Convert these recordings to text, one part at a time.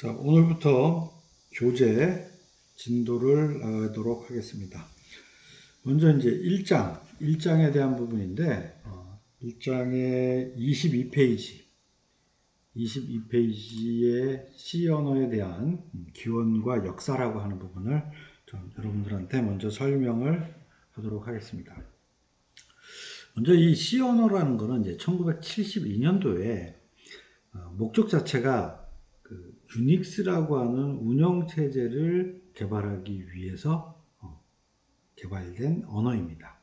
자, 오늘부터 교재 진도를 하도록 하겠습니다. 먼저 이제 1장에 대한 부분인데, 1장의 22페이지의 C 언어에 대한 기원과 역사라고 하는 부분을 좀 여러분들한테 먼저 설명을 하도록 하겠습니다. 먼저 이 C 언어라는 거는 이제 1972년도에 목적 자체가 유닉스라고 하는 운영체제를 개발하기 위해서 개발된 언어입니다.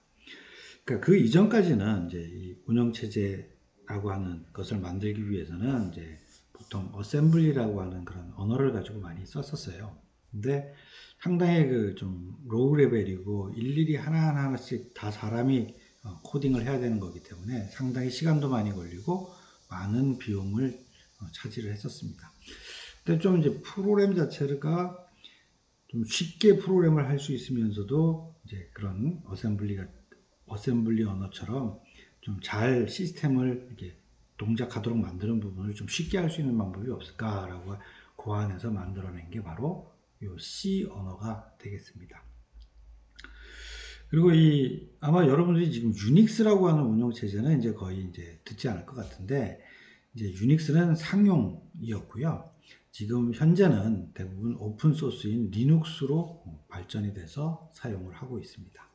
그러니까 그 이전까지는 이제 이 운영체제라고 하는 것을 만들기 위해서는 이제 보통 어셈블리라고 하는 그런 언어를 가지고 많이 썼었어요. 근데 상당히 그 좀 로우 레벨이고 일일이 하나하나씩 다 사람이 코딩을 해야 되는 거기 때문에 상당히 시간도 많이 걸리고 많은 비용을 차지를 했었습니다. 근데 좀 이제 프로그램 자체가 좀 쉽게 프로그램을 할 수 있으면서도 이제 그런 어셈블리 언어처럼 좀 잘 시스템을 이렇게 동작하도록 만드는 부분을 좀 쉽게 할 수 있는 방법이 없을까라고 고안해서 만들어낸 게 바로 이 C 언어가 되겠습니다. 그리고 아마 여러분들이 지금 유닉스라고 하는 운영 체제는 이제 거의 이제 듣지 않을 것 같은데, 이제 유닉스는 상용이었고요. 지금 현재는 대부분 오픈 소스인 리눅스로 발전이 돼서 사용을 하고 있습니다.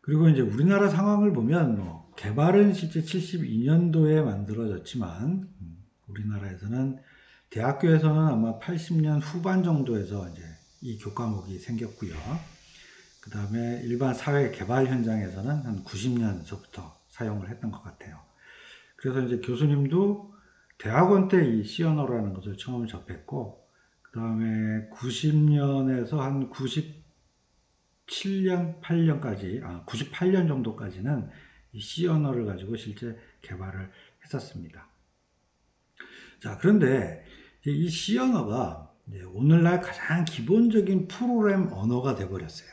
그리고 이제 우리나라 상황을 보면 개발은 실제 72년도에 만들어졌지만 우리나라에서는 대학교에서는 아마 80년 후반 정도에서 이제 이 교과목이 생겼고요. 그 다음에 일반 사회 개발 현장에서는 한 90년서부터 사용을 했던 것 같아요. 그래서 이제 교수님도 대학원 때 이 C 언어라는 것을 처음 접했고, 그 다음에 90년에서 한 97년, 8년까지, 98년 정도까지는 이 C 언어를 가지고 실제 개발을 했었습니다. 자, 그런데 이 C 언어가 오늘날 가장 기본적인 프로그램 언어가 되어버렸어요.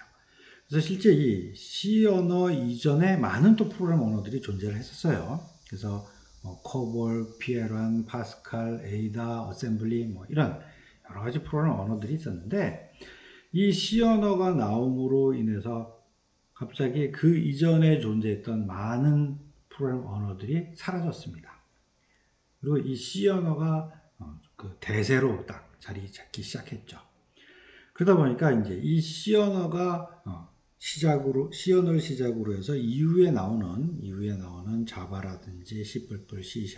그래서 실제 이 C 언어 이전에 많은 또 프로그램 언어들이 존재를 했었어요. 그래서 코볼, 피에란, 파스칼, 에이다, 어셈블리 이런 여러 가지 프로그램 언어들이 있었는데, 이 C 언어가 나옴으로 인해서 갑자기 그 이전에 존재했던 많은 프로그램 언어들이 사라졌습니다. 그리고 이 C 언어가 그 대세로 딱 자리 잡기 시작했죠. 그러다 보니까 이제 이 C 언어가 C 언어를 시작으로 해서 이후에 나오는 자바라든지 C++, C#,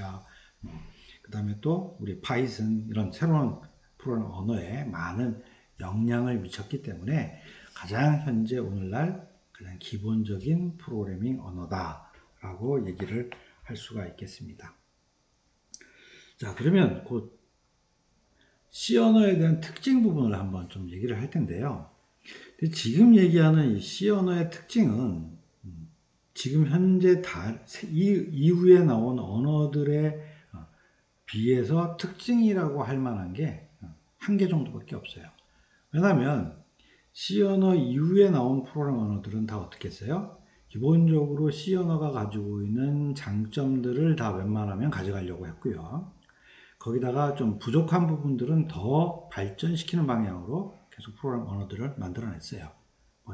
그 다음에 또 우리 파이썬 이런 새로운 프로그램 언어에 많은 영향을 미쳤기 때문에 가장 현재 오늘날 가장 기본적인 프로그래밍 언어다라고 얘기를 할 수가 있겠습니다. 자, 그러면 곧 C 언어에 대한 특징 부분을 한번 좀 얘기를 할 텐데요. 지금 얘기하는 이 C 언어의 특징은 지금 현재 이후에 나온 언어들에 비해서 특징이라고 할 만한 게 한 개 정도밖에 없어요. 왜냐하면 C 언어 이후에 나온 프로그램 언어들은 다 어떻게 했어요? 기본적으로 C 언어가 가지고 있는 장점들을 다 웬만하면 가져가려고 했고요. 거기다가 좀 부족한 부분들은 더 발전시키는 방향으로 계속 프로그램 언어들을 만들어냈어요.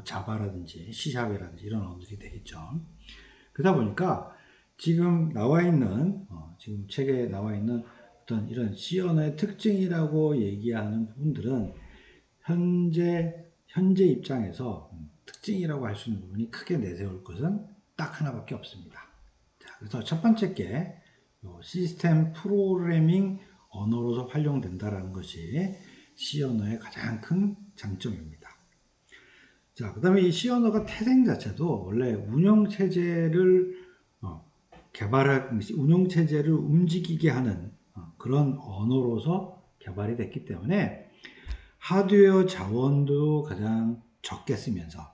자바라든지 C샵이라든지 이런 언어들이 되겠죠. 그러다 보니까 지금 지금 책에 나와 있는 어떤 이런 C 언어의 특징이라고 얘기하는 부분들은 현재 입장에서 특징이라고 할 수 있는 부분이 크게 내세울 것은 딱 하나밖에 없습니다. 자, 그래서 첫 번째 게 시스템 프로그래밍 언어로서 활용된다는 것이 C 언어의 가장 큰 장점입니다. 자, 그 다음에 이 C 언어가 태생 자체도 원래 운영체제를 운영체제를 움직이게 하는 그런 언어로서 개발이 됐기 때문에 하드웨어 자원도 가장 적게 쓰면서,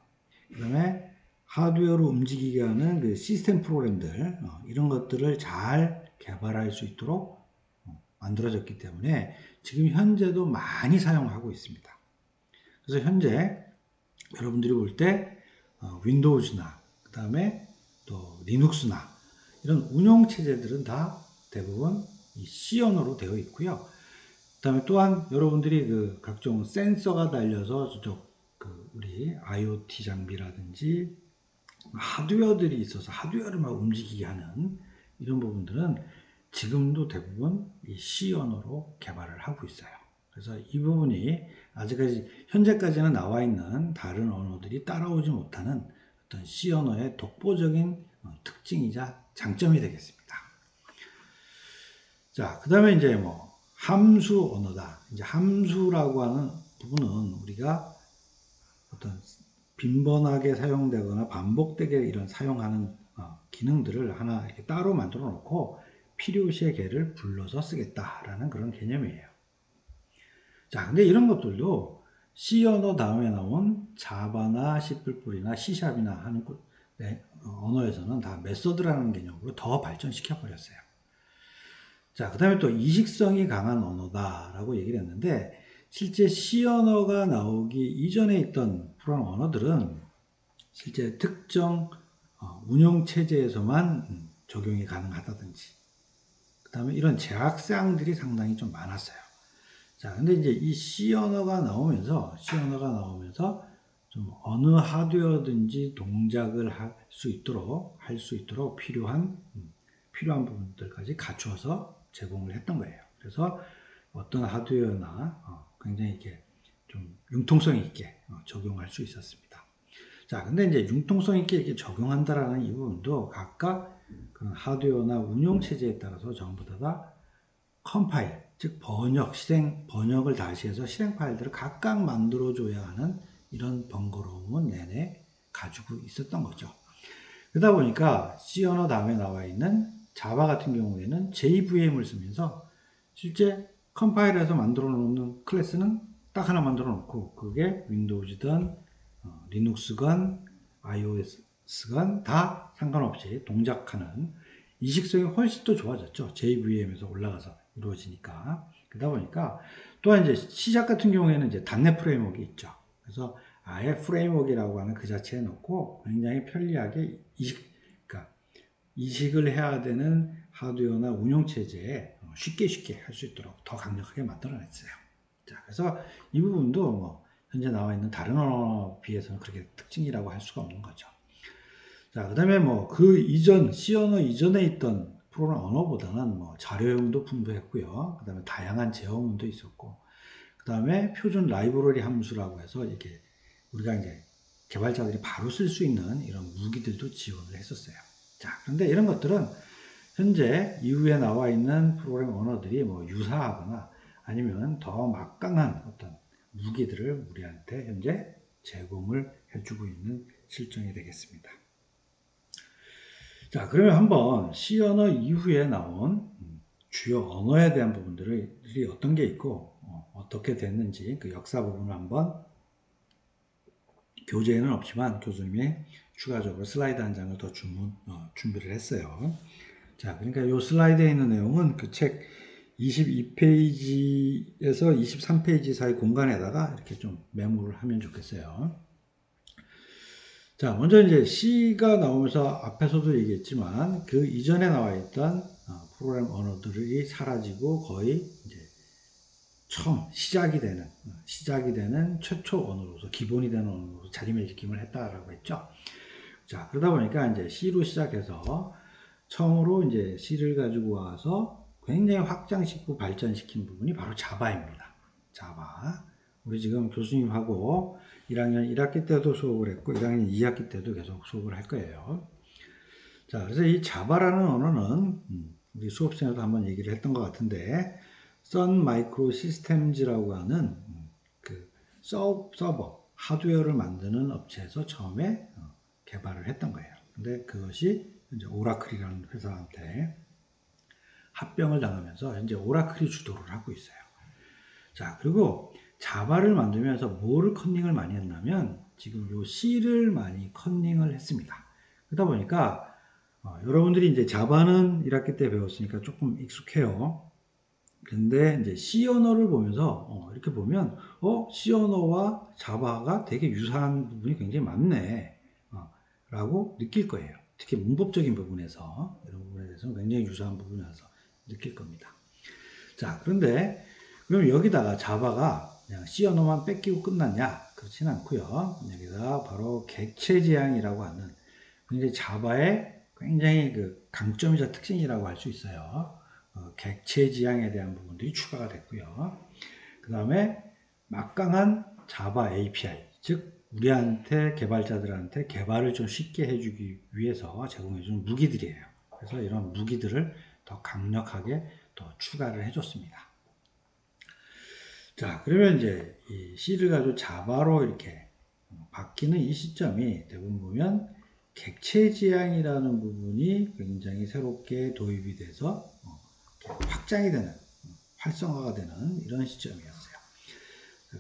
그 다음에 하드웨어로 움직이게 하는 그 시스템 프로그램들, 이런 것들을 잘 개발할 수 있도록 만들어졌기 때문에 지금 현재도 많이 사용하고 있습니다. 그래서 현재 여러분들이 볼 때 윈도우즈나 그 다음에 또 리눅스나 이런 운영 체제들은 다 대부분 이 C 언어로 되어 있고요. 그다음에 또한 여러분들이 그 각종 센서가 달려서 저쪽 그 우리 IoT 장비라든지 하드웨어들이 있어서 하드웨어를 막 움직이게 하는 이런 부분들은 지금도 대부분 이 C 언어로 개발을 하고 있어요. 그래서 이 부분이 아직까지 현재까지는 나와 있는 다른 언어들이 따라오지 못하는 어떤 C 언어의 독보적인 특징이자 장점이 되겠습니다. 자, 그 다음에 이제 뭐 함수 언어다. 이제 함수라고 하는 부분은 우리가 어떤 빈번하게 사용되거나 반복되게 이런 사용하는 기능들을 하나 이렇게 따로 만들어 놓고 필요시에 걔를 불러서 쓰겠다라는 그런 개념이에요. 자, 근데 이런 것들도 C 언어 다음에 나온 자바나 C++이나 C샵이나 하는 언어에서는 다 메서드라는 개념으로 더 발전시켜 버렸어요. 자, 그 다음에 또 이식성이 강한 언어다라고 얘기를 했는데 실제 C 언어가 나오기 이전에 있던 프로그램 언어들은 실제 특정 운영 체제에서만 적용이 가능하다든지 그 다음에 이런 제약사항들이 상당히 좀 많았어요. 자, 근데 이제 이 C 언어가 나오면서 좀 어느 하드웨어든지 동작을 할 수 있도록 필요한 부분들까지 갖추어서 제공을 했던 거예요. 그래서 어떤 하드웨어나 굉장히 이렇게 좀 융통성 있게 적용할 수 있었습니다. 자, 근데 이제 융통성 있게 이렇게 적용한다라는 이 부분도 각각 그런 하드웨어나 운영 체제에 따라서 전부 다 컴파일, 즉 번역을 다시 해서 실행 파일들을 각각 만들어줘야 하는 이런 번거로움은 내내 가지고 있었던 거죠. 그러다 보니까 C 언어 다음에 나와 있는 자바 같은 경우에는 JVM을 쓰면서 실제 컴파일해서 만들어 놓는 클래스는 딱 하나 만들어 놓고 그게 윈도우즈든 리눅스건 iOS건 다 상관없이 동작하는 이식성이 훨씬 더 좋아졌죠. JVM에서 올라가서 이루어지니까. 그러다 보니까 또한 이제 시작 같은 경우에는 이제 .NET 프레임워크가 있죠. 그래서 아예 프레임워크라고 하는 그 자체에 넣고 굉장히 편리하게 그러니까 이식을 해야 되는 하드웨어나 운영체제에 쉽게 할 수 있도록 더 강력하게 만들어냈어요. 자, 그래서 이 부분도 뭐 현재 나와 있는 다른 언어에 비해서는 그렇게 특징이라고 할 수가 없는 거죠. 자, 그 다음에 뭐 그 이전, C 언어 이전에 있던 프로그램 언어보다는 뭐 자료형도 풍부했고요. 그 다음에 다양한 제어문도 있었고, 그 다음에 표준 라이브러리 함수라고 해서 이렇게 우리가 이제 개발자들이 바로 쓸 수 있는 이런 무기들도 지원을 했었어요. 자, 그런데 이런 것들은 현재 이후에 나와 있는 프로그램 언어들이 뭐 유사하거나 아니면 더 막강한 어떤 무기들을 우리한테 현재 제공을 해주고 있는 실정이 되겠습니다. 자, 그러면 한번 C 언어 이후에 나온 주요 언어에 대한 부분들이 어떤 게 있고 어떻게 됐는지 그 역사 부분을 한번 교재에는 없지만 교수님이 추가적으로 슬라이드 한 장을 더 준비를 했어요. 자, 그러니까 이 슬라이드에 있는 내용은 그 책 22페이지에서 23페이지 사이 공간에다가 이렇게 좀 메모를 하면 좋겠어요. 자, 먼저 이제 C가 나오면서 앞에서도 얘기했지만 그 이전에 나와 있던 프로그램 언어들이 사라지고 거의 이제 처음 시작이 되는 최초 언어로서 기본이 되는 언어로서 자리매김을 했다라고 했죠. 자, 그러다 보니까 이제 C로 시작해서 처음으로 이제 C를 가지고 와서 굉장히 확장시키고 발전시킨 부분이 바로 자바입니다. 자바. 우리 지금 교수님하고 1학년 1학기 때도 수업을 했고 1학년 2학기 때도 계속 수업을 할 거예요. 자, 그래서 이 자바라는 언어는 우리 수업 시간에도 한번 얘기를 했던 것 같은데 선 마이크로 시스템즈라고 하는 그 서버 하드웨어를 만드는 업체에서 처음에 개발을 했던 거예요. 근데 그것이 이제 오라클이라는 회사한테 합병을 당하면서 현재 오라클이 주도를 하고 있어요. 자, 그리고 자바를 만들면서 뭐를 컨닝을 많이 했냐면 지금 요 C를 많이 컨닝을 했습니다. 그러다 보니까 여러분들이 이제 자바는 1학기 때 배웠으니까 조금 익숙해요. 근데 이제 C 언어를 보면서 이렇게 보면 C 언어와 자바가 되게 유사한 부분이 굉장히 많네 라고 느낄 거예요. 특히 문법적인 부분에서 이런 부분에 대해서 굉장히 유사한 부분이라서 느낄 겁니다. 자, 그런데 그럼 여기다가 자바가 그냥 C 언어만 뺏기고 끝났냐? 그렇진 않고요. 여기다 바로 객체 지향이라고 하는 굉장히 자바의 굉장히 그 강점이자 특징이라고 할 수 있어요. 객체 지향에 대한 부분들이 추가가 됐고요. 그 다음에 막강한 자바 API, 즉 우리한테 개발자들한테 개발을 좀 쉽게 해주기 위해서 제공해주는 무기들이에요. 그래서 이런 무기들을 더 강력하게 더 추가를 해줬습니다. 자, 그러면 이제 이 C를 가지고 자바로 이렇게 바뀌는 이 시점이 대부분 보면 객체 지향이라는 부분이 굉장히 새롭게 도입이 돼서 확장이 되는, 활성화가 되는 이런 시점이었어요.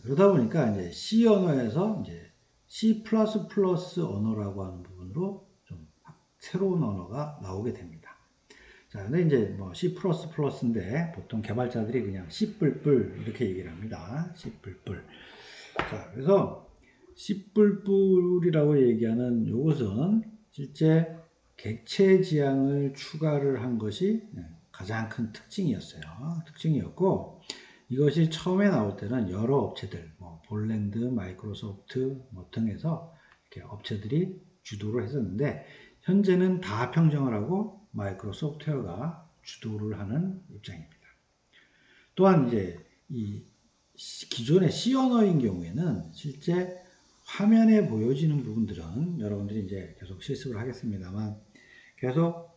그러다 보니까 이제 C 언어에서 이제 C++ 언어라고 하는 부분으로 좀 새로운 언어가 나오게 됩니다. 자, 근데 이제 뭐 C++인데 보통 개발자들이 그냥 C++ 이렇게 얘기를 합니다. C++. 자, 그래서 C++이라고 얘기하는 이것은 실제 객체 지향을 추가를 한 것이 가장 큰 특징이었어요. 특징이었고, 이것이 처음에 나올 때는 여러 업체들, 뭐 볼랜드, 마이크로소프트 뭐 등에서 이렇게 업체들이 주도를 했었는데, 현재는 다 평정을 하고 마이크로소프트웨어가 주도를 하는 입장입니다. 또한 이제 이 기존의 C 언어인 경우에는 실제 화면에 보여지는 부분들은 여러분들이 이제 계속 실습을 하겠습니다만 계속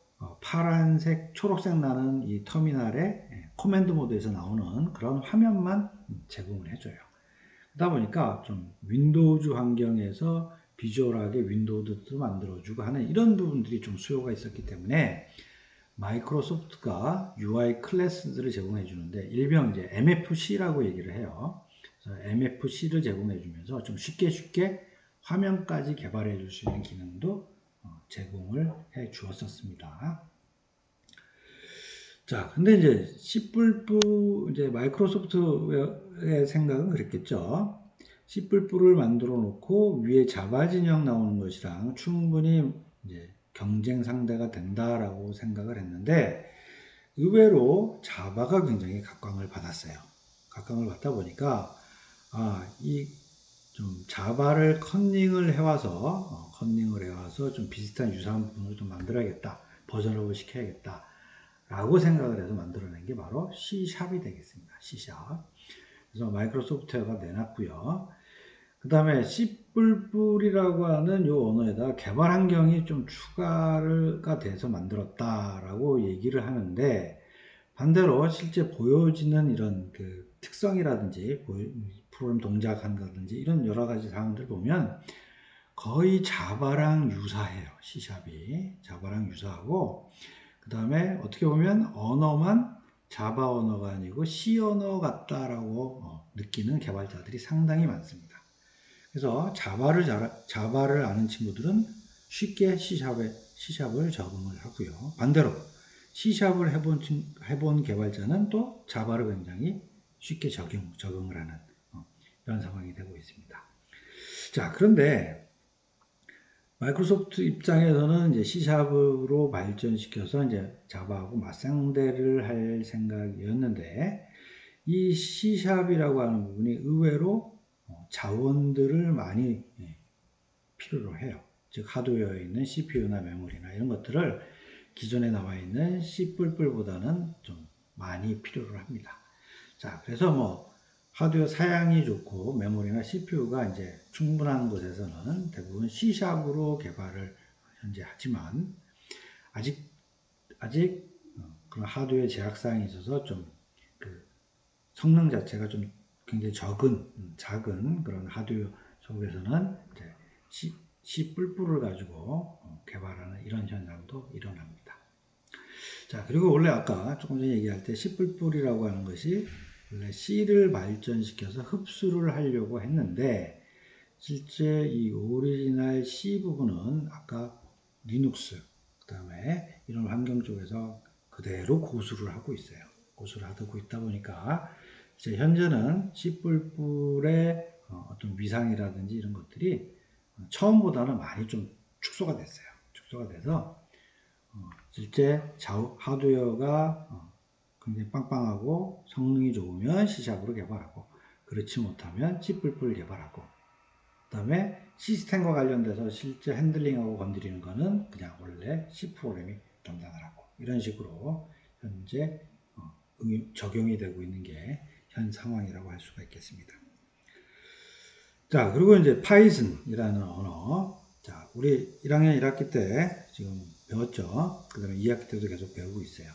파란색, 초록색 나는 이 터미널의 코맨드 모드에서 나오는 그런 화면만 제공을 해줘요. 그러다 보니까 좀 윈도우즈 환경에서 비주얼하게 윈도우도 만들어주고 하는 이런 부분들이 좀 수요가 있었기 때문에 마이크로소프트가 UI 클래스들을 제공해 주는데 일명 이제 MFC라고 얘기를 해요. 그래서 MFC를 제공해 주면서 좀 쉽게 화면까지 개발해 줄 수 있는 기능도 제공을 해 주었었습니다. 자, 근데 이제 C++ 이제 마이크로소프트의 생각은 그랬겠죠. C++를 만들어 놓고 위에 자바 진영 나오는 것이랑 충분히 이제 경쟁 상대가 된다라고 생각을 했는데 의외로 자바가 굉장히 각광을 받았어요. 각광을 받다 보니까 이 좀 자바를 컨닝을 해와서 좀 비슷한 유사한 부분을 좀 만들어야겠다. 버전업을 시켜야겠다. 라고 생각을 해서 만들어낸 게 바로 C샵이 되겠습니다. C샵. 그래서 마이크로소프트웨어가 내놨고요. 그 다음에 C++이라고 하는 이 언어에다 개발 환경이 좀 추가가 돼서 만들었다라고 얘기를 하는데 반대로 실제 보여지는 이런 그 특성이라든지 프로그램 동작한다든지 이런 여러 가지 사항들 보면 거의 자바랑 유사해요. C샵이 자바랑 유사하고 그 다음에 어떻게 보면 언어만 자바 언어가 아니고 C 언어 같다라고 느끼는 개발자들이 상당히 많습니다. 그래서 자바를 아는 친구들은 쉽게 C샵을 적응을 하고요. 반대로 C샵을 해본 개발자는 또 자바를 굉장히 쉽게 적응을 하는 이런 상황이 되고 있습니다. 자, 그런데 마이크로소프트 입장에서는 이제 C샵으로 발전시켜서 이제 자바하고 맞상대를 할 생각이었는데 이 C샵이라고 하는 부분이 의외로 자원들을 많이 필요로 해요. 즉 하드웨어에 있는 CPU나 메모리나 이런 것들을 기존에 나와 있는 C++보다는 좀 많이 필요로 합니다. 자, 그래서 뭐 하드웨어 사양이 좋고 메모리나 CPU가 이제 충분한 곳에서는 대부분 C샵으로 개발을 현재 하지만 아직 그런 하드웨어 제약 사항이 있어서 좀 그 성능 자체가 좀 굉장히 작은 그런 하드웨어 속에서는 이제 C++를 가지고 개발하는 이런 현상도 일어납니다. 자, 그리고 원래 아까 조금 전에 얘기할 때 C++이라고 하는 것이 원래 C를 발전시켜서 흡수를 하려고 했는데 실제 이 오리지널 C 부분은 아까 리눅스 그 다음에 이런 환경 쪽에서 그대로 고수를 하고 있어요. 고수를 하고 있다 보니까 이제 현재는 C++의 어떤 위상이라든지 이런 것들이 처음보다는 많이 좀 축소가 됐어요. 축소가 돼서 실제 하드웨어가 굉장히 빵빵하고 성능이 좋으면 C샵으로 개발하고, 그렇지 못하면 C++ 개발하고, 그 다음에 시스템과 관련돼서 실제 핸들링하고 건드리는 거는 그냥 원래 C 프로그램이 담당을 하고, 이런 식으로 현재 적용이 되고 있는 게 현 상황이라고 할 수가 있겠습니다. 자, 그리고 이제 파이썬이라는 언어. 자, 우리 1학년 1학기 때 지금 배웠죠. 그 다음에 2학기 때도 계속 배우고 있어요.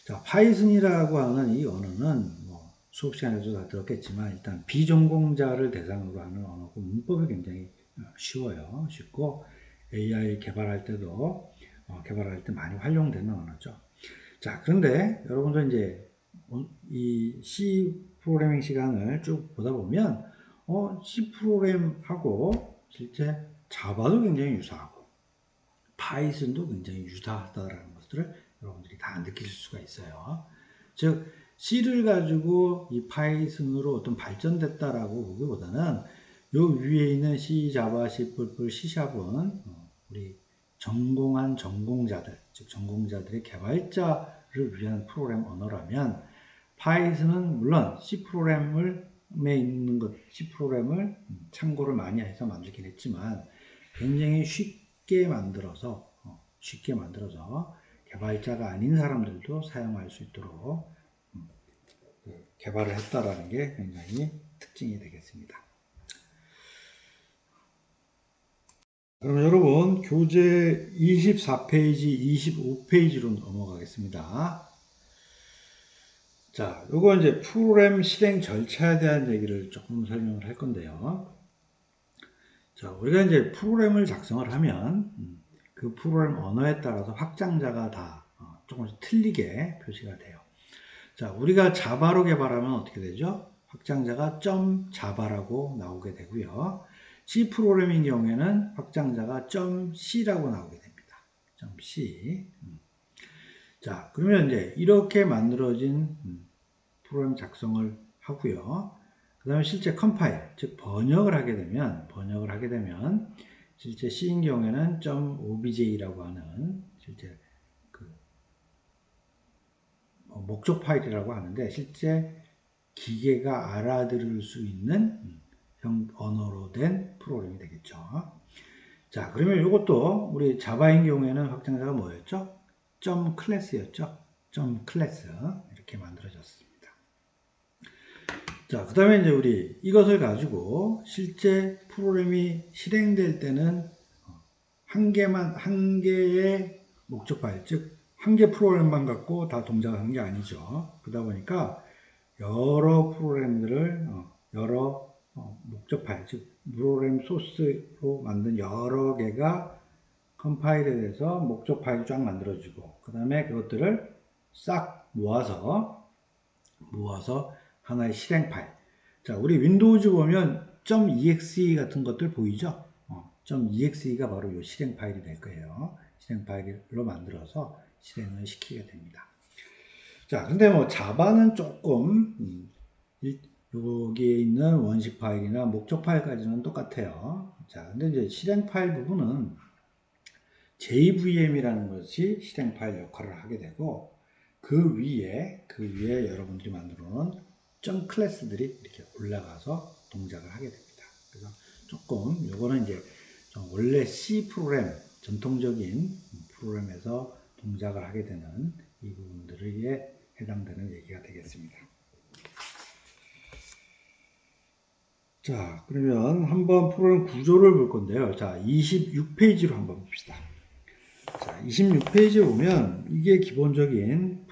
자, 파이썬이라고 하는 이 언어는 뭐 수업 시간에도 다 들었겠지만 일단 비전공자를 대상으로 하는 언어고, 문법이 굉장히 쉬워요. 쉽고 AI 개발할 때도 개발할 때 많이 활용되는 언어죠. 자, 그런데 여러분들 이제 이 C 프로그래밍 시간을 쭉 보다 보면 C 프로그램하고 실제 자바도 굉장히 유사하고 파이썬도 굉장히 유사하다라는 것들을 여러분들이 다 느낄 수가 있어요. 즉 C를 가지고 이 파이썬으로 어떤 발전됐다라고 보기보다는 요 위에 있는 C, 자바, C++, C샵은 우리 전공한 전공자들, 즉 전공자들의 개발자를 위한 프로그램 언어라면, 파이썬은 물론 C 프로그램에 있는 것, C 프로그램을 참고를 많이 해서 만들긴 했지만 굉장히 쉽게 만들어서 개발자가 아닌 사람들도 사용할 수 있도록 개발을 했다라는 게 굉장히 특징이 되겠습니다. 그럼 여러분 교재 24페이지, 25페이지로 넘어가겠습니다. 자, 요거 이제 프로그램 실행 절차에 대한 얘기를 조금 설명을 할 건데요. 자, 우리가 이제 프로그램을 작성을 하면 그 프로그램 언어에 따라서 확장자가 다 조금씩 틀리게 표시가 돼요. 자, 우리가 자바로 개발하면 어떻게 되죠? 확장자가 .java라고 나오게 되고요. C 프로그램인 경우에는 확장자가 .c라고 나오게 됩니다. .c. 자, 그러면 이제 이렇게 만들어진 프로그램 작성을 하고요. 그 다음에 실제 컴파일, 즉 번역을 하게 되면 실제 C인 경우에는 .obj라고 하는 실제 그 목적 파일이라고 하는데, 실제 기계가 알아들을 수 있는 언어로 된 프로그램이 되겠죠. 자, 그러면 이것도 우리 자바인 경우에는 확장자가 뭐였죠? .class였죠. .class 이렇게 만들어졌습니다. 자, 그 다음에 이제 우리 이것을 가지고 실제 프로그램이 실행될 때는 한 개의 목적 파일, 즉 한 개 프로그램만 갖고 다 동작을 하는 게 아니죠. 그러다 보니까 여러 프로그램들을 여러 목적 파일, 즉 프로그램 소스로 만든 여러 개가 컴파일에 대해서 목적 파일이 쫙 만들어지고, 그 다음에 그것들을 싹 모아서 하나의 실행 파일. 자, 우리 윈도우즈 보면 .exe 같은 것들 보이죠? .exe가 바로 이 실행 파일이 될 거예요. 실행 파일로 만들어서 실행을 시키게 됩니다. 자, 근데 뭐 자바는 조금 여기에 있는 원식 파일이나 목적 파일까지는 똑같아요. 자, 근데 이제 실행 파일 부분은 JVM이라는 것이 실행 파일 역할을 하게 되고, 그 위에 여러분들이 만들어 놓은 .class들이 이렇게 올라가서 동작을 하게 됩니다. 그래서 조금 요거는 이제 원래 C 프로그램, 전통적인 프로그램에서 동작을 하게 되는 이 부분들에 해당되는 얘기가 되겠습니다. 자, 그러면 한번 프로그램 구조를 볼 건데요. 자, 26페이지로 한번 봅시다. 자, 26페이지에 보면 이게 기본적인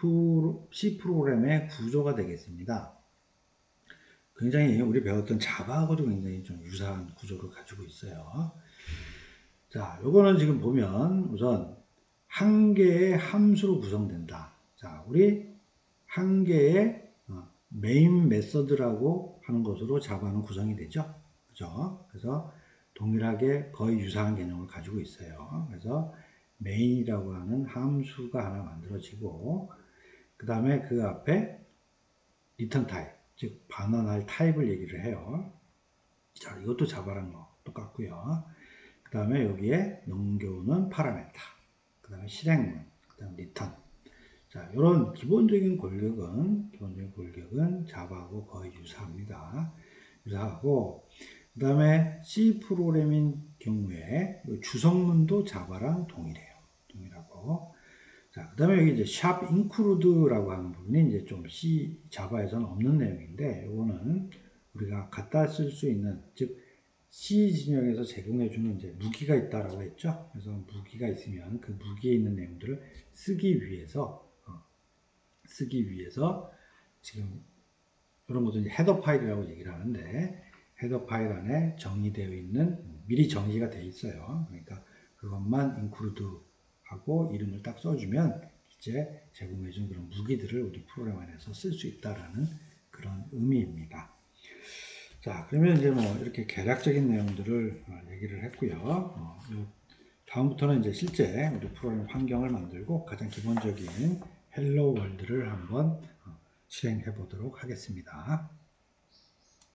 C 프로그램의 구조가 되겠습니다. 굉장히 우리 배웠던 자바하고도 굉장히 좀 유사한 구조를 가지고 있어요. 자, 요거는 지금 보면 우선 한 개의 함수로 구성된다. 자, 우리 한 개의 메인 메서드라고 하는 것으로 자바는 구성이 되죠. 그죠? 그래서 동일하게 거의 유사한 개념을 가지고 있어요. 그래서 메인이라고 하는 함수가 하나 만들어지고, 그 다음에 그 앞에 리턴 타입, 즉 반환할 타입을 얘기를 해요. 자, 이것도 자바랑 똑같고요. 그 다음에 여기에 넘겨오는 파라메타, 그 다음에 실행문, 그 다음에 리턴. 자, 이런 기본적인 골격은 자바하고 거의 유사합니다. 유사하고, 그 다음에 C 프로그램인 경우에 주성문도 자바랑 동일해요. 동일하고. 자, 그 다음에 여기 이제 샵 include라고 하는 부분이 이제 좀 C 자바에서는 없는 내용인데, 이거는 우리가 갖다 쓸 수 있는, 즉, C 진영에서 제공해주는 이제 무기가 있다라고 했죠. 그래서 무기가 있으면 그 무기에 있는 내용들을 쓰기 위해서 지금 이런 것도 이제 헤더 파일이라고 얘기를 하는데 헤더 파일 안에 정의되어 있는 미리 정의가 되어 있어요. 그러니까 그것만 include 하고 이름을 딱 써주면 이제 제공해준 그런 무기들을 우리 프로그램 안에서 쓸 수 있다라는 그런 의미입니다. 자, 그러면 이제 뭐 이렇게 개략적인 내용들을 얘기를 했고요. 다음부터는 이제 실제 우리 프로그램 환경을 만들고 가장 기본적인 헬로 월드를 한번 실행해 보도록 하겠습니다.